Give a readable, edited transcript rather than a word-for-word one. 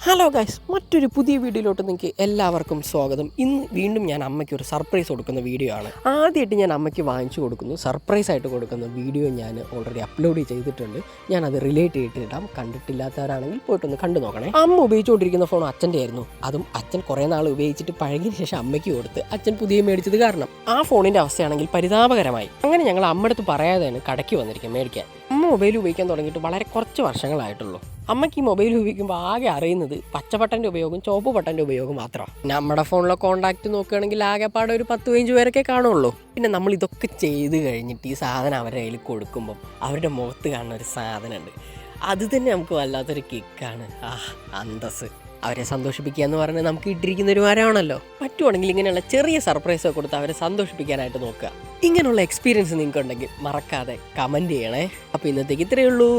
Hello guys, മറ്റൊരു പുതിയ വീഡിയോയിലോട്ട് നിങ്ങൾക്ക് എല്ലാവർക്കും സ്വാഗതം. ഇന്ന് വീണ്ടും ഞാൻ അമ്മയ്ക്ക് ഒരു സർപ്രൈസ് കൊടുക്കുന്ന വീഡിയോ ആണ്. ആദ്യമായിട്ട് ഞാൻ അമ്മയ്ക്ക് വാങ്ങിച്ചു കൊടുക്കുന്നു, സർപ്രൈസ് ആയിട്ട് കൊടുക്കുന്ന വീഡിയോ ഞാൻ ഓൾറെഡി അപ്ലോഡ് ചെയ്തിട്ടുണ്ട്. ഞാനത് റിലേറ്റ് ചെയ്തിട്ടിടാം. കണ്ടിട്ടില്ലാത്തവരാണെങ്കിൽ പോയിട്ടൊന്ന് കണ്ടു നോക്കണേ. അമ്മ ഉപയോഗിച്ചുകൊണ്ടിരിക്കുന്ന ഫോൺ അച്ഛൻ്റെ ആയിരുന്നു. അതും അച്ഛൻ കുറേ നാൾ ഉപയോഗിച്ചിട്ട് പഴകിയ ശേഷം അമ്മയ്ക്ക് കൊടുത്ത് അച്ഛൻ പുതിയ മേടിച്ചത് കാരണം ആ ഫോണിൻ്റെ അവസ്ഥയാണെങ്കിൽ പരിതാപകരമായി. അങ്ങനെ ഞങ്ങൾ അമ്മയടുത്ത് പറയാതെയാണ് കടയ്ക്ക് വന്നിരിക്കുക മേടിക്കാൻ. അമ്മ മൊബൈൽ ഉപയോഗിക്കാൻ തുടങ്ങിയിട്ട് വളരെ കുറച്ച് വർഷങ്ങളായിട്ടുള്ളൂ. അമ്മയ്ക്ക് ഈ മൊബൈൽ ഉപയോഗിക്കുമ്പോൾ ആകെ അറിയുന്നത് പച്ച ബട്ടൻ്റെ ഉപയോഗം, ചുവപ്പ് ബട്ടൻ്റെ ഉപയോഗം മാത്രമാണ്. നമ്മുടെ ഫോണിലെ കോൺടാക്റ്റ് നോക്കുകയാണെങ്കിൽ ആകെപ്പാടെ ഒരു 10-15 പേരൊക്കെ കാണുള്ളൂ. പിന്നെ നമ്മൾ ഇതൊക്കെ ചെയ്ത് കഴിഞ്ഞിട്ട് ഈ സാധനം അവരുടെ കയ്യിൽ കൊടുക്കുമ്പം അവരുടെ മുഖത്ത് കാണുന്ന ഒരു സാധനമുണ്ട്. അത് തന്നെ നമുക്ക് വല്ലാത്തൊരു കിക്കാണ്. അന്തസ്. അവരെ സന്തോഷിപ്പിക്കുക എന്ന് പറഞ്ഞാൽ നമുക്ക് ഇട്ടിരിക്കുന്ന ഒരു മരമാണല്ലോ. പറ്റുവാണെങ്കിൽ ഇങ്ങനെയുള്ള ചെറിയ സർപ്രൈസൊക്കെ കൊടുത്ത് അവരെ സന്തോഷിപ്പിക്കാനായിട്ട് നോക്കുക. ഇങ്ങനെയുള്ള എക്സ്പീരിയൻസ് നിങ്ങൾക്ക് ഉണ്ടെങ്കിൽ മറക്കാതെ കമൻറ്റ് ചെയ്യണേ. അപ്പോൾ ഇന്നത്തേക്ക് ഇത്രയേ ഉള്ളൂ.